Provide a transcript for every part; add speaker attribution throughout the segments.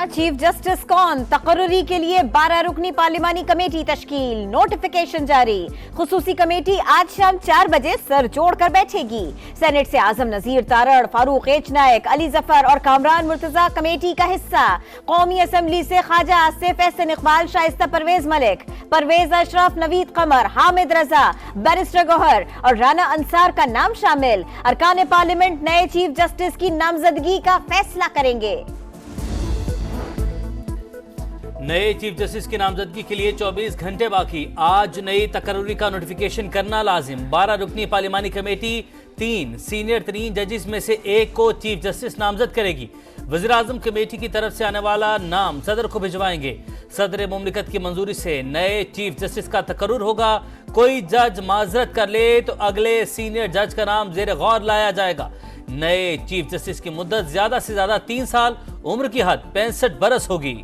Speaker 1: नया chief justice कौन? तकर्री के लिए 12 रुकनी पार्लिमानी कमेटी तश्कील, नोटिफिकेशन जारी। खुसूसी कमेटी आज शाम 4 बजे सर जोड़कर बैठेगी। सेनेट से आजम नजीर तारड़, फारूक एच नायक, अली जफर और कामरान मुर्तजा कमेटी का हिस्सा। कौमी असम्बली से ख्वाजा आसिफ, एहसन इकबाल, शाइस्ता परवेज मलिक, परवेज अशरफ, नवीद कमर, हामिद रजा, बैरिस्टर गौहर और राना अंसार का नाम शामिल। अरकान पार्लियामेंट नए चीफ जस्टिस की नामजदगी का फैसला करेंगे।
Speaker 2: नए चीफ जस्टिस की नामजदगी के लिए 24 घंटे बाकी। आज नई तकर्री का नोटिफिकेशन करना लाजिम। 12 रुकनी पार्लिमानी कमेटी 3 सीनियर तरीन जजेस में से एक को चीफ जस्टिस नामजद करेगी। वज़ीर आज़म कमेटी की तरफ से आने वाला नाम सदर को भिजवाएंगे। सदर मुमलिकत की मंजूरी से नए चीफ जस्टिस का तकर्रुर होगा। कोई जज माजरत कर ले तो अगले सीनियर जज का नाम जेर गौर लाया जाएगा। नए चीफ जस्टिस की मुद्दत ज्यादा से ज्यादा 3 साल, उम्र की हद 65 बरस होगी।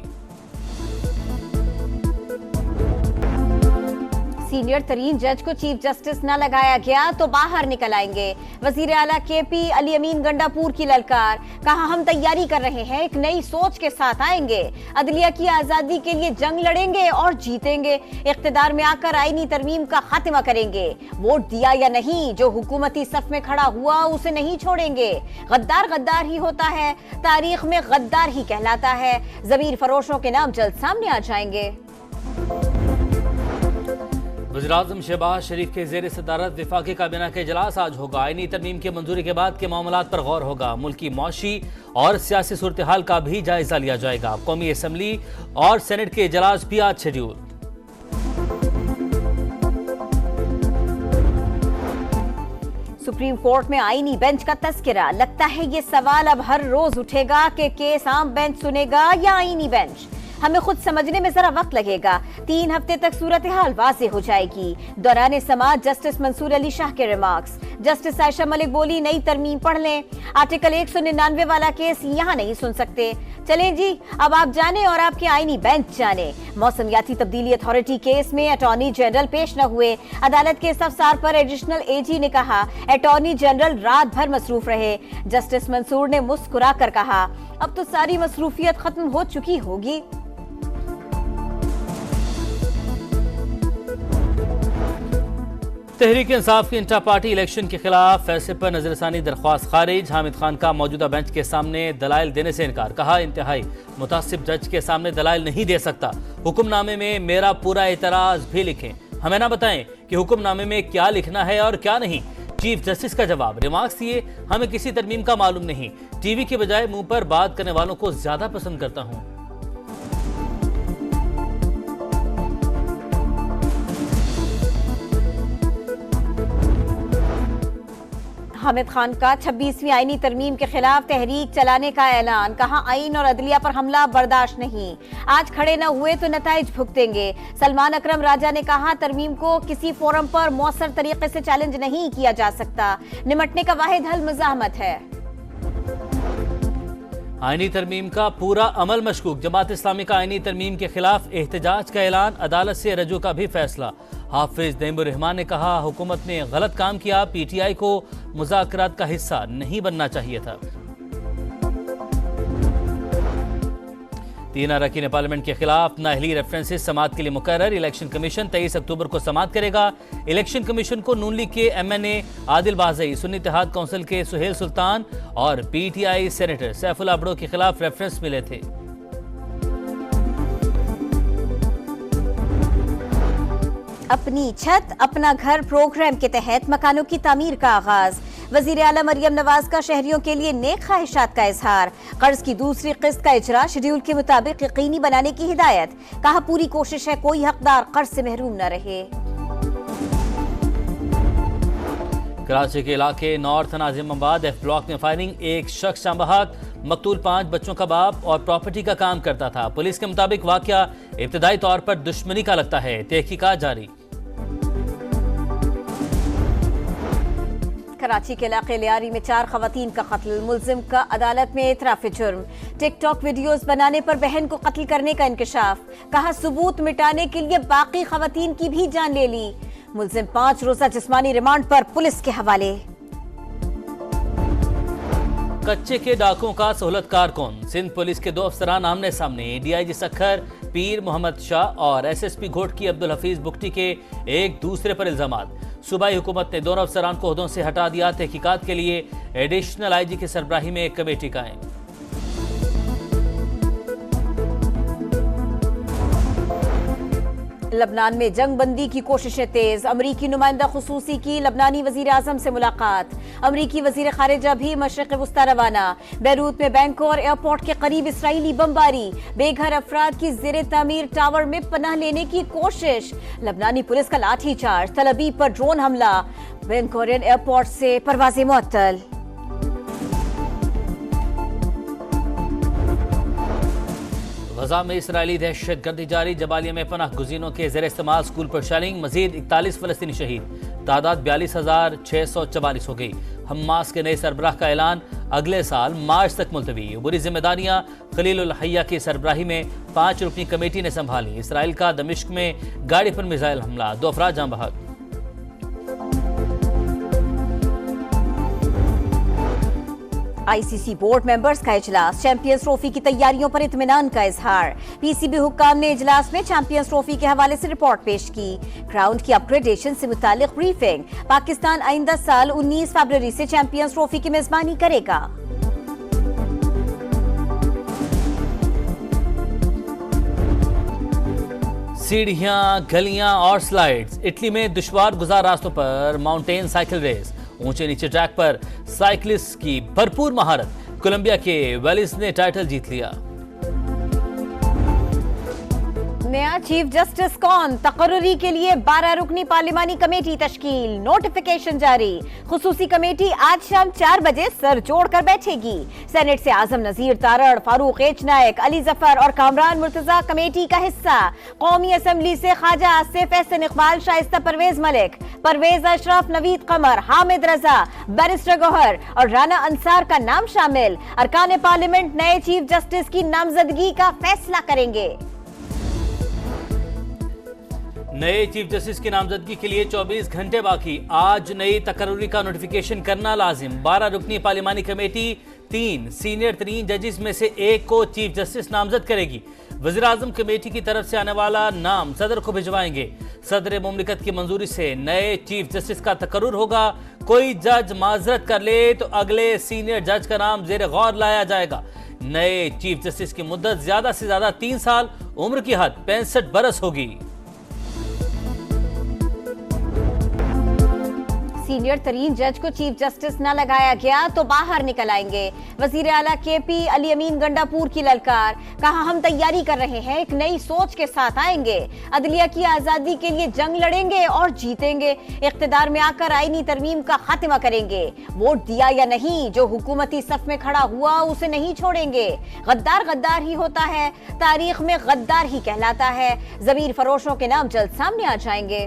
Speaker 1: सीनियर तरीन जज को चीफ जस्टिस न लगाया गया तो बाहर निकल आएंगे। वजीर आला केपी अली अमीन गंडापुर की ललकार, कहा हम तैयारी कर रहे हैं, एक नई सोच के साथ आएंगे, अदलिया की आजादी के लिए जंग लड़ेंगे और जीतेंगे, इख्तिदार में आकर आईनी तरमीम का खात्मा करेंगे। वोट दिया या नहीं, जो हुकूमती सफ में खड़ा हुआ उसे नहीं छोड़ेंगे। गद्दार गद्दार ही होता है, तारीख में गद्दार ही कहलाता है। जमीर फरोशों के नाम जल्द सामने आ जाएंगे।
Speaker 2: वज़ीर-ए-आज़म शहबाज शरीफ के ज़ेर सदारत वफाकी काबीना का इजलास आज होगा। आईनी तरमीम की मंजूरी के बाद के मामलात पर गौर होगा। मुल्की मौशी और सियासी सूरत हाल का भी जायजा लिया जाएगा। कौमी असम्बली और सेनेट के इजलास भी आज शेड्यूल।
Speaker 1: सुप्रीम कोर्ट में आईनी बेंच का तस्करा। लगता है ये सवाल अब हर रोज उठेगा कि केस आम बेंच सुनेगा या आईनी बेंच। हमें खुद समझने में जरा वक्त लगेगा। 3 हफ्ते तक सूरत हाल वाज़ेह हो जाएगी। दौरान समाअत जस्टिस मंसूर अली शाह के रिमार्क्स। जस्टिस आयशा मलिक बोली, नई तरमीम पढ़ लें, आर्टिकल 199 वाला केस यहाँ नहीं सुन सकते। चलें जी, अब आप जाने और आपके आईनी बेंच जाने। मौसमियाती तब्दीली अथॉरिटी केस में अटॉर्नी जनरल पेश न हुए। अदालत के इस्तफसार पर एडिशनल एजी ने कहा अटॉर्नी जनरल रात भर मसरूफ रहे। जस्टिस मंसूर ने मुस्कुरा कर कहा, अब तो सारी मसरूफियत खत्म हो चुकी होगी।
Speaker 2: तहरीक इंसाफ की इंटा पार्टी इलेक्शन के खिलाफ फैसले पर नजरसानी दरख्वास्त खारिज। हामिद खान का मौजूदा बेंच के सामने दलाइल देने से इनकार। कहा इंतहाई मुतासिब जज के सामने दलाइल नहीं दे सकता। हुक्मनामे में मेरा पूरा एतराज भी लिखें। हमें ना बताएं कि हुक्मनामे में क्या लिखना है और क्या नहीं। चीफ जस्टिस का जवाब, रिमार्क्स दिए, हमें किसी तरमीम का मालूम नहीं। टीवी के बजाय मुंह पर बात करने वालों को ज्यादा पसंद करता हूं।
Speaker 1: हामिद खान का 26वीं आईनी तरमीम के खिलाफ तहरीक चलाने का ऐलान। कहा आईन और अदलिया पर हमला बर्दाश्त नहीं। आज खड़े न हुए तो नताइज भुगतेंगे। सलमान अकरम राजा ने कहा तरमीम को किसी फोरम पर मौसर तरीके से चैलेंज नहीं किया जा सकता। निमटने का वाहिद हल मुज़ाहमत है।
Speaker 2: आईनी तरमीम का पूरा अमल मशकूक। जमात इस्लामी का आईनी तरमीम के खिलाफ एहतजाज का ऐलान। अदालत से रजू का भी फैसला। हाफिज नईमुर रहमान ने कहा हुकूमत ने गलत काम किया, पीटीआई को मुज़ाकरात का हिस्सा नहीं बनना चाहिए था। 3 अरकान पार्लियामेंट के खिलाफ नाअहली रेफरेंसेस समाअत के लिए मुकर्रर। इलेक्शन कमीशन 23 अक्टूबर को समाअत करेगा। इलेक्शन कमीशन को नून लीग के MNA आदिल बाज़ई, सुन्नी इत्तेहाद काउंसिल के सुहेल सुल्तान और PTI सेनेटर सैफुल्लाह अबड़ो के खिलाफ रेफरेंस मिले थे।
Speaker 1: अपनी छत अपना घर प्रोग्राम के तहत मकानों की तामीर का आगाज। वजीर आला मरियम नवाज का शहरियों के लिए नेक ख्वाहिशात का इजहार। कर्ज की दूसरी किस्त का इजरा शेड्यूल के मुताबिक यकीनी बनाने की हिदायत। कहा पूरी कोशिश है कोई हकदार कर्ज से महरूम न रहे।
Speaker 2: कराची के इलाके नॉर्थ नाजिमाबाद F ब्लॉक में फायरिंग। एक शख्स शामबहाक, मकतूल 5 बच्चों का बाप और प्रॉपर्टी का काम करता था। पुलिस के मुताबिक वाकया इब्तदाई तौर पर दुश्मनी का लगता है। तहकीकात जारी।
Speaker 1: कराची के इलाके लियारी में 4 खवातीन का कत्ल। मुलजिम का अदालत में एतराफ जुर्म। टिकटॉक वीडियोस बनाने पर बहन को कत्ल करने का इंकशाफ। कहा सबूत मिटाने के लिए बाकी खवातीन की भी जान ले ली। मुलजिम 5 रोजा जिस्मानी रिमांड पर पुलिस के हवाले।
Speaker 2: कच्चे के डाकुओं का सहूलतकार कौन? सिंध पुलिस के 2 अफसरान आमने सामने। डीआईजी सखर पीर मोहम्मद शाह और एसएसपी घोटकी अब्दुल हफीज बुख्ती के एक दूसरे पर इल्जामात। सूबाई हुकूमत ने दोनों अफसरान को ओहदों से हटा दिया। तहकीकात के लिए एडिशनल आईजी की सरबराही में एक कमेटी कायम।
Speaker 1: लबनान में जंगबंदी की कोशिशें तेज। अमरीकी नुमाइंदा खुसूसी की लबनानी वजीर आजम से मुलाकात। अमरीकी वजीर खारिजा भी मशरिक वस्ता रवाना। बैरूत में बैंकों और एयरपोर्ट के करीब इसराइली बमबारी। बेघर अफराद की जेर तामीर टावर में पनाह लेने की कोशिश। लबनानी पुलिस का लाठीचार्ज। तल अबीब पर ड्रोन हमला। बेन गुरियन एयरपोर्ट से परवाजें मुअत्तल।
Speaker 2: गजा में इसराइली दहशत गर्दी जारी। जबालिया में पनाह गुज़ीनों के ज़ेर इस्तेमाल स्कूल पर शेलिंग। मजीद 41 फलस्तीनी शहीद। तादाद 42,644 हो गई। हमास के नए सरबराह का ऐलान। अगले साल मार्च तक मुलतवी। बुरी जिम्मेदारियां खलील हय्या की सरबराही में 5 रुकनी कमेटी ने संभाली। इसराइल का दमिश्क में गाड़ी पर मिसाइल हमला। 2 अफराद जान बहक।
Speaker 1: आईसीसी बोर्ड मेंबर्स का इजलास। चैंपियंस ट्रॉफी की तैयारियों पर इत्मीनान का इजहार। पीसीबी हुक्काम ने इजलास में चैंपियंस ट्रॉफी के हवाले से रिपोर्ट पेश की। ग्राउंड की अपग्रेडेशन से मुतालिक ब्रीफिंग। पाकिस्तान आइंदा साल 19 फरवरी से चैंपियंस ट्रॉफी की मेजबानी करेगा।
Speaker 2: सीढ़ियां, गलियां और स्लाइड्स। इटली में दुश्वार गुजार रास्तों पर माउंटेन साइकिल रेस। ऊंचे नीचे ट्रैक पर साइकिलिस्ट की भरपूर महारत। कोलंबिया के वेलिस ने टाइटल जीत लिया।
Speaker 1: नया चीफ जस्टिस कौन? तकर्रुरी के लिए 12 रुकनी पार्लिमानी कमेटी तश्कील। नोटिफिकेशन जारी। खुसूसी कमेटी आज शाम 4 बजे सर जोड़कर बैठेगी। सेनेट से आजम नजीर तारड़, फारूक एच नायक, अली जफर और कामरान मुर्तजा कमेटी का हिस्सा। कौमी असम्बली से ख्वाजा आसिफ, एहसन इकबाल, शाइस्ता परवेज मलिक, परवेज अशरफ, नवीद कमर, हामिद रजा, बैरिस्टर गौहर और राना अंसार का नाम शामिल। अरकान पार्लियामेंट नए चीफ जस्टिस की नामजदगी का फैसला करेंगे।
Speaker 2: नए चीफ जस्टिस की नामजदगी के लिए 24 घंटे बाकी। आज नई तकर्रुरी का नोटिफिकेशन करना लाजिम। 12 रुकनी पार्लिमानी कमेटी 3 सीनियर 3 जजेस में से एक को चीफ जस्टिस नामजद करेगी। वज़ीर आज़म कमेटी की तरफ से आने वाला नाम सदर को भिजवाएंगे। सदर मुमलिकत की मंजूरी से नए चीफ जस्टिस का तकर्रुर होगा। कोई जज माजरत कर ले तो अगले सीनियर जज का नाम जेर गौर लाया जाएगा। नए चीफ जस्टिस की मुद्दत ज्यादा से ज्यादा 3 साल, उम्र की हद 65 बरस होगी।
Speaker 1: सीनियर तरीन जज को चीफ जस्टिस न लगाया गया तो बाहर निकल आएंगे। वजीर आला केपी अली अमीन गंडापुर की ललकार। कहा, हम तैयारी कर रहे हैं, एक नई सोच के साथ आएंगे। अदलिया की आजादी के लिए जंग लड़ेंगे और जीतेंगे। इख्तिदार में आकर आईनी तरमीम का खात्मा करेंगे। वोट दिया या नहीं, जो हुकूमती सफ में खड़ा हुआ उसे नहीं छोड़ेंगे। गद्दार गद्दार ही होता है, तारीख में गद्दार ही कहलाता है। जमीर फरोशों के नाम जल्द सामने आ जाएंगे।